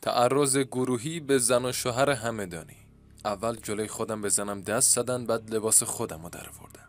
تعرض گروهی به زن و شوهر همدانی. اول جلوی خودم به زنم دست زدن، بعد لباس خودم رو در آوردن.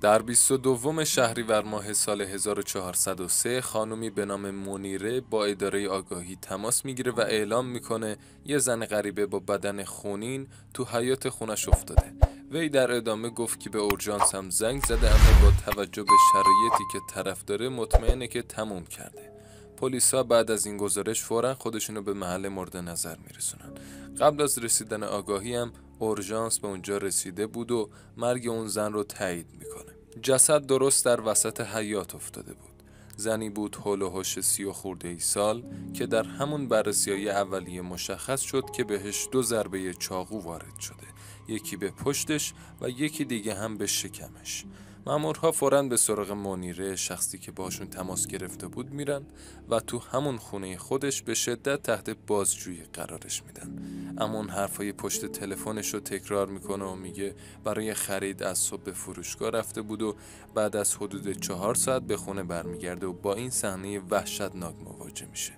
در 22 شهریور ماه سال 1403 خانومی به نام منیره با اداره آگاهی تماس میگیره و اعلام میکنه یه زن غریبه با بدن خونین تو حیاط خونش افتاده. وی در ادامه گفت که به اورژانس هم زنگ زده، اما با توجه به شرایطی که طرف داره مطمئنه که تموم کرده. پلیسا بعد از این گزارش فوراً خودشونو به محل مورد نظر میرسونن. قبل از رسیدن آگاهی هم اورژانس به اونجا رسیده بود و مرگ اون زن رو تایید میکنه. جسد درست در وسط حیاط افتاده بود. زنی بود حول و حوش 30 خورده ای سال که در همون بررسی‌های اولیه مشخص شد که بهش 2 ضربه چاقو وارد شده، یکی به پشتش و یکی دیگه هم به شکمش. مامورها فوراً به سراغ منیره، شخصی که باشون تماس گرفته بود، میرن و تو همون خونه خودش به شدت تحت بازجویی قرارش میدن. اما اون حرفای پشت تلفنش رو تکرار میکنه و میگه برای خرید از صبح به فروشگاه رفته بود و بعد از حدود 4 ساعت به خونه برمیگرده و با این صحنه وحشتناک مواجه میشه.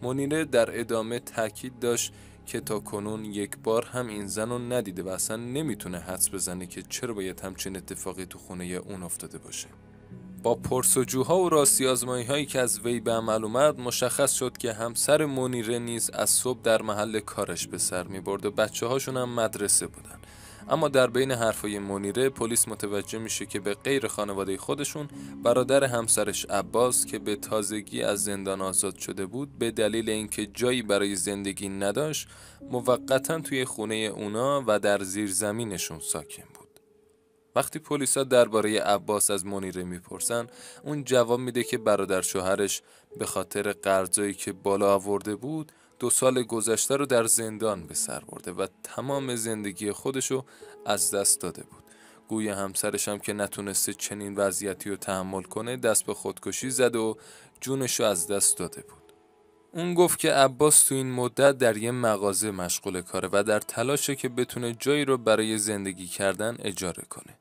منیره در ادامه تاکید داشت که تا کنون یک بار هم این زن رو ندیده و اصلا نمیتونه حدس بزنه که چرا باید همچین اتفاقی تو خونه اون افتاده باشه. با پرسجوها و راستی آزمایی هایی که از وی به عمل اومد، مشخص شد که همسر منیره نیز از صبح در محل کارش به سر می برد و بچه هاشون هم مدرسه بودن. اما در بین حرفای منیره پلیس متوجه میشه که به غیر خانواده خودشون، برادر همسرش عباس که به تازگی از زندان آزاد شده بود به دلیل اینکه جایی برای زندگی نداشت، موقتا توی خونه اونا و در زیر زمینشون ساکن بود. وقتی پلیسا درباره عباس از منیره میپرسن، اون جواب میده که برادر شوهرش به خاطر قرضایی که بالا آورده بود 2 سال گذشته رو در زندان به سر برده و تمام زندگی خودشو از دست داده بود. گویا همسرش هم که نتونسته چنین وضعیتی رو تحمل کنه، دست به خودکشی زده و جونشو از دست داده بود. اون گفت که عباس تو این مدت در یه مغازه مشغول کاره و در تلاشه که بتونه جایی رو برای زندگی کردن اجاره کنه.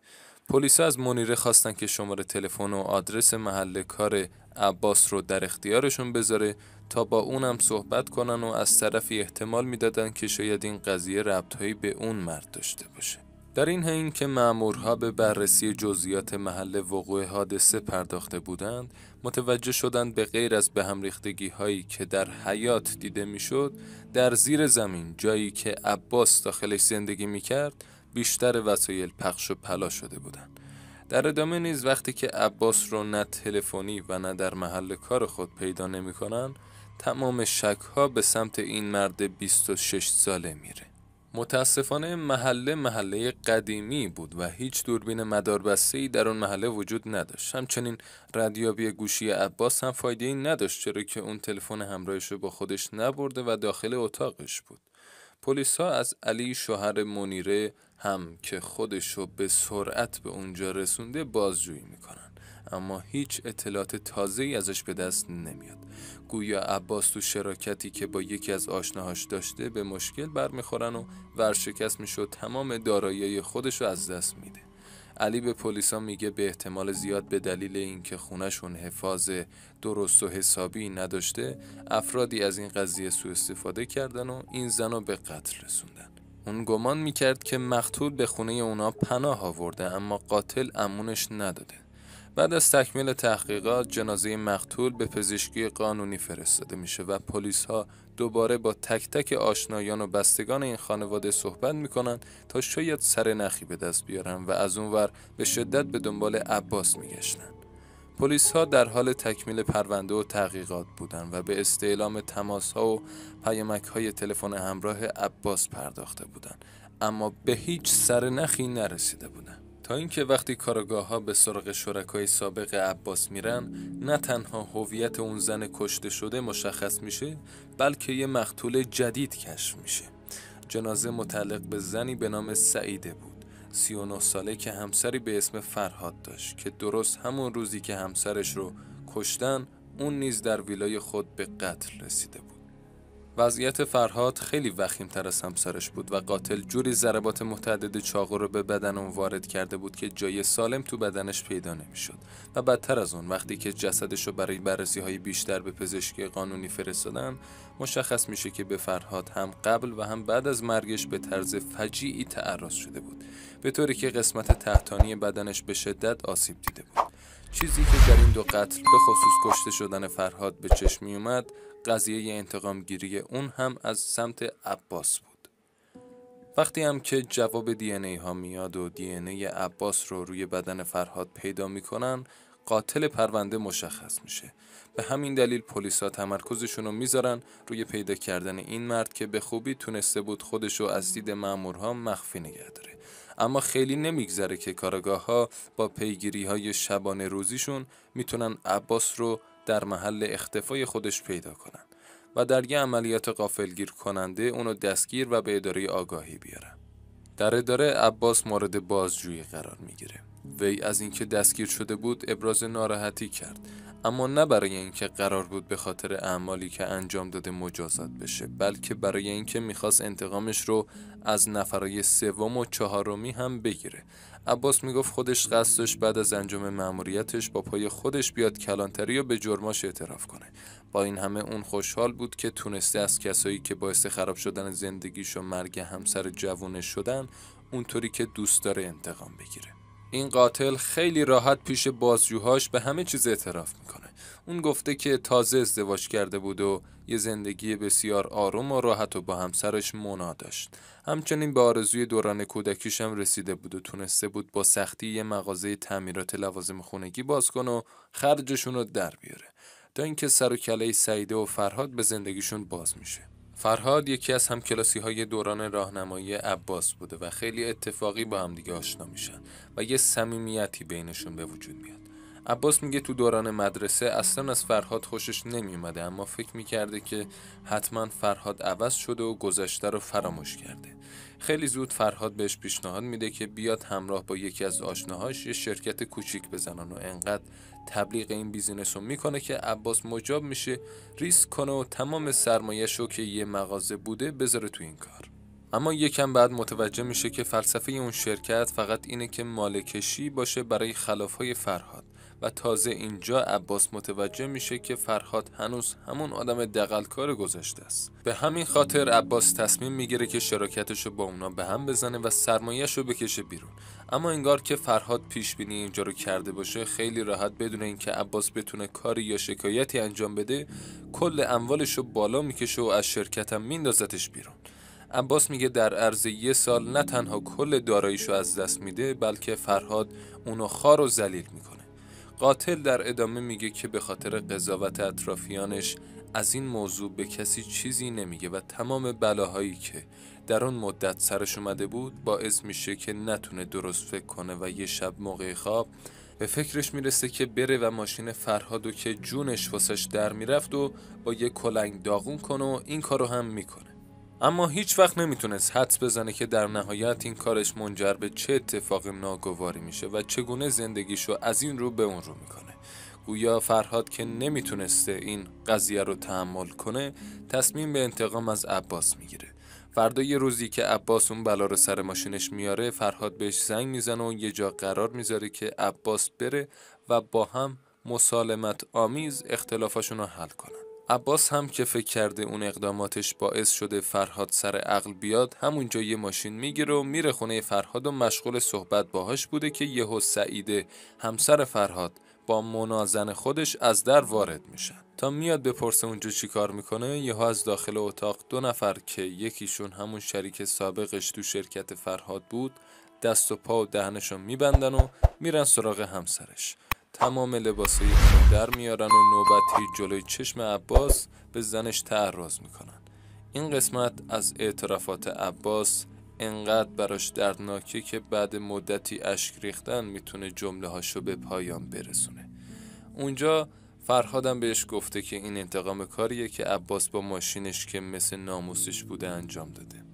پلیسا از منیره خواستن که شماره تلفن و آدرس محل کار عباس رو در اختیارشون بذاره تا با اونم صحبت کنن و از طرفی احتمال میدادن که شاید این قضیه ربطهایی به اون مرد داشته باشه. در این حین که مأمورها به بررسی جزئیات محل وقوع حادثه پرداخته بودند، متوجه شدند به غیر از به هم ریختگی هایی که در حیاط دیده میشد، در زیر زمین، جایی که عباس داخلش زندگی میکرد، بیشتر وسایل پخش و پلا شده بودند. در ادامه نیز وقتی که عباس رو نه تلفنی و نه در محل کار خود پیدا نمی‌کنن، تمام شک‌ها به سمت این مرد 26 ساله میره. متاسفانه محله قدیمی بود و هیچ دوربین مداربسته‌ای در اون محله وجود نداشت. همچنین ردیابی گوشی عباس هم فایده‌ای نداشت، چرا که اون تلفن همراهش رو با خودش نبرده و داخل اتاقش بود. پلیسا از علی شوهر منیره هم که خودشو به سرعت به اونجا رسونده بازجویی میکنن، اما هیچ اطلاعات تازه‌ای ازش به دست نمیاد. گویا عباس تو شراکتی که با یکی از آشناهاش داشته به مشکل برمیخورن و ورشکست میشه و تمام دارایی خودشو از دست میده. علی به پلیسا میگه به احتمال زیاد به دلیل اینکه خونه‌شون حفاظ درست و حسابی نداشته، افرادی از این قضیه سوء استفاده کردن و این زنو به قتل رسوندن. اون گمان میکرد که مقتول به خونه اونا پناه آورده، اما قاتل امونش نداده. بعد از تکمیل تحقیقات، جنازه مقتول به پزشکی قانونی فرستاده میشه و پلیس‌ها دوباره با تک تک آشنایان و بستگان این خانواده صحبت میکنن تا شاید سر نخی به دست بیارن و از اونور به شدت به دنبال عباس میگشتن. پلیس‌ها در حال تکمیل پرونده و تحقیقات بودن و به استعلام تماس‌ها و پیامک‌های تلفن همراه عباس پرداخته بودن، اما به هیچ سر نخی نرسیده بودن. تا اینکه وقتی کارآگاه‌ها به سراغ شرکای سابق عباس میرن، نه تنها هویت اون زن کشته شده مشخص میشه، بلکه یه مقتول جدید کشف میشه. جنازه متعلق به زنی به نام سعیده بود، 39 ساله که همسری به اسم فرهاد داشت که درست همون روزی که همسرش رو کشتن، اون نیز در ویلای خود به قتل رسیده بود. وضعیت فرهاد خیلی وخیم‌تر از همسرش بود و قاتل جوری ضربات متعدد چاقو رو به بدن اون وارد کرده بود که جای سالم تو بدنش پیدا نمی‌شد. و بدتر از اون، وقتی که جسدش رو برای بررسی‌های بیشتر به پزشکی قانونی فرستادن، مشخص میشه که به فرهاد هم قبل و هم بعد از مرگش به طرز فجیعی تعرض شده بود، به طوری که قسمت تحتانی بدنش به شدت آسیب دیده بود. چیزی که در این دو قتل به خصوص کشته شدن فرهاد به چشم می اومد، قضیه انتقام گیری اون هم از سمت عباس بود. وقتی هم که جواب دی ان ای ها میاد و دی ان ای عباس رو روی بدن فرهاد پیدا میکنن، قاتل پرونده مشخص میشه. به همین دلیل پلیسا تمرکزشون رو میذارن روی پیدا کردن این مرد که به خوبی تونسته بود خودش رو از دید مامورها مخفی نگه داره. اما خیلی نمیگذره که کارآگاه ها با پیگیری های شبانه روزیشون میتونن عباس رو در محل اختفای خودش پیدا کنن و در یه عملیات غافلگیر کننده اونو دستگیر و به اداره آگاهی بیارن. در اداره عباس مورد بازجویی قرار میگیره. وی از اینکه دستگیر شده بود ابراز ناراحتی کرد، اما نه برای اینکه قرار بود به خاطر اعمالی که انجام داده مجازات بشه، بلکه برای اینکه میخواست انتقامش رو از نفرای سوم و چهارمی هم بگیره. عباس میگفت خودش قصدش بعد از انجام مأموریتش با پای خودش بیاد کلانتری و به جرماش اعتراف کنه. با این همه اون خوشحال بود که تونسته از کسایی که باعث خراب شدن زندگیش و مرگ همسر جوونش شدن اونطوری که دوست داره انتقام بگیره. این قاتل خیلی راحت پیش بازجوهاش به همه چیز اعتراف میکنه. اون گفته که تازه ازدواج کرده بود و یه زندگی بسیار آروم و راحت و با همسرش مونا داشت. همچنین به آرزوی دوران کودکیش هم رسیده بود و تونسته بود با سختی یه مغازه تعمیرات لوازم خونگی باز کنه و خرجشون رو در بیاره، تا اینکه سر و کله سعیده و فرهاد به زندگیشون باز میشه. فرهاد یکی از همکلاسی‌های دوران راهنمایی عباس بوده و خیلی اتفاقی با هم دیگه آشنا میشن و یه صمیمیتی بینشون به وجود میاد. عباس میگه تو دوران مدرسه اصلا از فرهاد خوشش نمیومده، اما فکر میکرده که حتما فرهاد عوض شده و گذشته رو فراموش کرده. خیلی زود فرهاد بهش پیشنهاد میده که بیاد همراه با یکی از آشناهاش یه شرکت کوچیک بزنن و انقدر تبلیغ این بیزینس رو میکنه که عباس مجاب میشه ریسک کنه و تمام سرمایه‌اش رو که یه مغازه بوده بذاره تو این کار. اما یکم بعد متوجه میشه که فلسفه اون شرکت فقط اینه که مالکشی باشه برای خلافای فرهاد و تازه اینجا عباس متوجه میشه که فرهاد هنوز همون آدم دغل‌کار گذشته است. به همین خاطر عباس تصمیم میگیره که شراکتشو با اونا به هم بزنه و سرمایه‌شو بکشه بیرون. اما انگار که فرهاد پیش بینی اینجا رو کرده باشه، خیلی راحت بدون اینکه عباس بتونه کاری یا شکایتی انجام بده، کل اموالشو بالا میکشه و از شرکت هم میندازتش بیرون. عباس میگه در عرض یه سال نه تنها کل داراییشو از دست میده، بلکه فرهاد اونو خوار و ذلیل میکنه. قاتل در ادامه میگه که به خاطر قضاوت اطرافیانش از این موضوع به کسی چیزی نمیگه و تمام بلاهایی که در اون مدت سرش اومده بود باعث میشه که نتونه درست فکر کنه و یه شب موقع خواب به فکرش میرسه که بره و ماشین فرهادو که جونش واسش در میرفت و با یه کلنگ داغون کنه و این کارو هم میکنه. اما هیچ وقت نمیتونست حدس بزنه که در نهایت این کارش منجر به چه اتفاق ناگواری میشه و چگونه زندگیشو از این رو به اون رو میکنه. گویا فرهاد که نمیتونسته این قضیه رو تحمل کنه، تصمیم به انتقام از عباس میگیره. فردای روزی که عباس اون بلا رو سر ماشینش میاره، فرهاد بهش زنگ میزنه و یه جا قرار میذاره که عباس بره و با هم مسالمت آمیز اختلافاشون رو حل کنن. عباس هم که فکر کرده اون اقداماتش باعث شده فرهاد سر عقل بیاد، همونجا یه ماشین میگیره و میره خونه فرهاد و مشغول صحبت باهاش بوده که یهو سعیده همسر فرهاد با منازن خودش از در وارد میشن. تا میاد بپرسه اونجا چی کار میکنه، یهو از داخل اتاق دو نفر که یکیشون همون شریک سابقش تو شرکت فرهاد بود، دست و پا و دهنشو میبندن و میرن سراغ همسرش. تمام لباسای اونو در میارن و نوبتی جلوی چشم عباس به زنش تعرض میکنن. این قسمت از اعترافات عباس انقدر براش دردناکه که بعد مدتی اشک ریختن میتونه جمله هاشو به پایان برسونه. اونجا فرهادم بهش گفته که این انتقام کاریه که عباس با ماشینش که مثل ناموسش بوده انجام داده.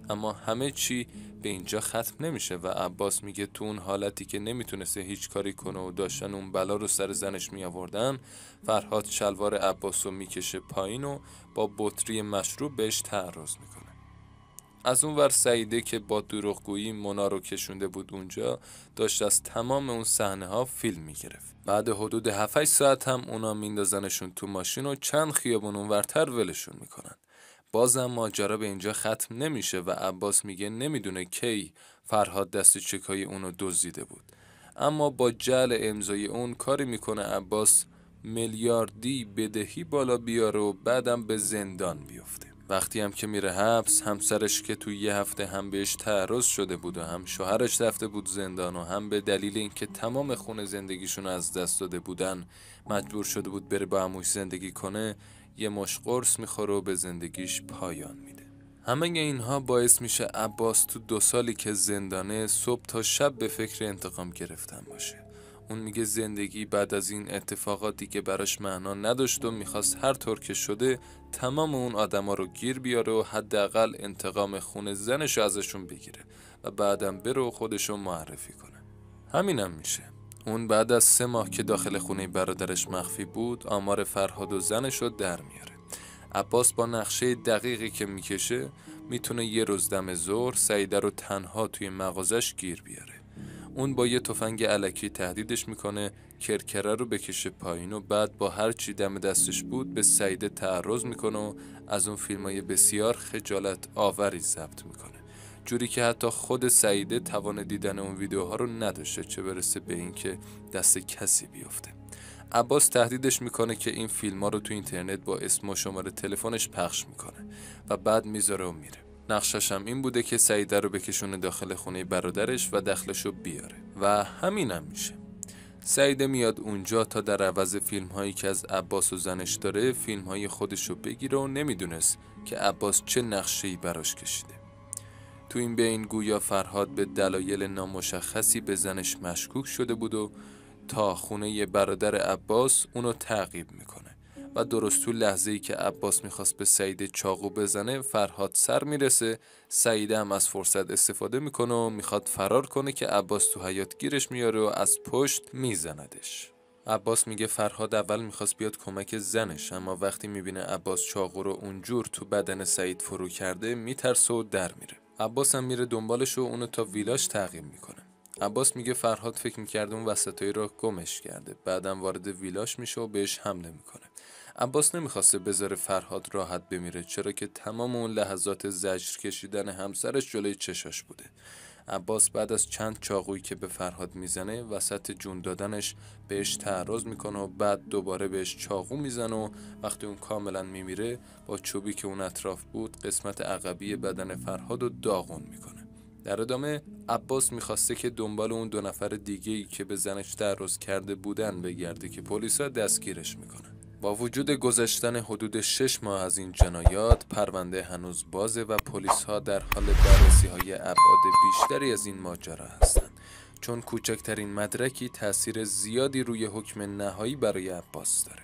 اما همه چی به اینجا ختم نمیشه و عباس میگه تو اون حالتی که نمیتونسته هیچ کاری کنه و داشتن اون بلا رو سر زنش میآوردن، فرهاد شلوار عباس رو میکشه پایین و با بطری مشروب بهش تعرض میکنه. از اون ور سعیده که با دروغگویی مونا رو کشونده بود اونجا، داشت از تمام اون صحنه ها فیلم میگرفت. بعد حدود 7-8 ساعت هم اونا میندازنشون تو ماشین و چند خیابون اونورتر ولشون میکنن. بازم ماجرا به اینجا ختم نمیشه و عباس میگه نمیدونه کی فرهاد دست چکای اونو دزدیده بود، اما با جعل امضای اون کاری میکنه عباس میلیاردی بدهی بالا بیاره و بعدم به زندان بیفته. وقتی هم که میره حبس، همسرش که توی یه هفته هم بهش تعرض شده بود و هم شوهرش رفته بود زندان و هم به دلیل اینکه تمام خونه زندگیشون از دست داده بودن مجبور شده بود بره با عموش زندگی کنه، یه مش قرص میخوره و به زندگیش پایان میده. همه اینها باعث میشه عباس تو 2 سالی که زندانه صبح تا شب به فکر انتقام گرفتن باشه. اون میگه زندگی بعد از این اتفاقاتی که براش معنا نداشت و میخواست هر طور که شده تمام اون آدما رو گیر بیاره و حداقل انتقام خون زنشو ازشون بگیره و بعدم بره و خودشو معرفی کنه. همینم میشه. اون بعد از 3 ماه که داخل خونه برادرش مخفی بود، آمار فرهاد و زنشو در میاره. عباس با نقشه دقیقی که میکشه میتونه یه روز دم ظهر سعیده رو تنها توی مغازش گیر بیاره. اون با یه تفنگ الکی تهدیدش میکنه کرکره رو بکشه پایین و بعد با هر چی دم دستش بود به سعیده تعرض میکنه و از اون فیلمای بسیار خجالت آوری ضبط میکنه، جوری که حتی خود سعیده توان دیدن اون ویدیوها رو نداشته، چه برسه به این که دست کسی بیفته. عباس تهدیدش میکنه که این فیلم‌ها رو تو اینترنت با اسم و شماره تلفنش پخش میکنه و بعد میذاره و میره. نقشش هم این بوده که سعیده رو بکشونه داخل خونه برادرش و دخلشو بیاره و همینم میشه. سعیده میاد اونجا تا در عوض فیلم هایی که از عباس و زنش داره فیلم های خودشو بگیره و نمیدونست که عباس چه نقشه‌ای براش کشیده. تو این بین گویا فرهاد به دلایل نامشخصی به زنش مشکوک شده بود و تا خونه ی برادر عباس اونو تعقیب میکنه و درست تو لحظه‌ای که عباس میخواست به سعیده چاقو بزنه فرهاد سر میرسه. سعیده هم از فرصت استفاده میکنه و میخواد فرار کنه که عباس تو حیاط گیرش میاره و از پشت میزندش. عباس میگه فرهاد اول میخواست بیاد کمک زنش، اما وقتی میبینه عباس چاقو رو اونجور تو بدن سعید فرو کرده میترسه و در میره. عباس هم میره دنبالش و اونو تا ویلاش تعقیب میکنه. عباس میگه فرهاد فکر میکرده اون وسطایی رو گمش کرده، بعدم وارد ویلاش میشه و بهش حمله میکنه. عباس نمیخواسته بذاره فرهاد راحت بمیره، چرا که تمام اون لحظات زجر کشیدن همسرش جلوی چشاش بوده. عباس بعد از چند چاقویی که به فرهاد میزنه وسط جون دادنش بهش تعرض میکنه و بعد دوباره بهش چاقو میزنه و وقتی اون کاملا میمیره با چوبی که اون اطراف بود قسمت عقبی بدن فرهاد رو داغون میکنه. در ادامه عباس میخواسته که دنبال اون 2 نفر دیگه‌ای که به زنش تعرض کرده بودن بگرده که پلیسا دستگیرش میکنن. با وجود گذشتن حدود 6 ماه از این جنایات، پرونده هنوز بازه و پلیس‌ها در حال بررسی‌های ابعاد بیشتری از این ماجرا هستند، چون کوچکترین مدرکی تأثیر زیادی روی حکم نهایی برای عباس داره.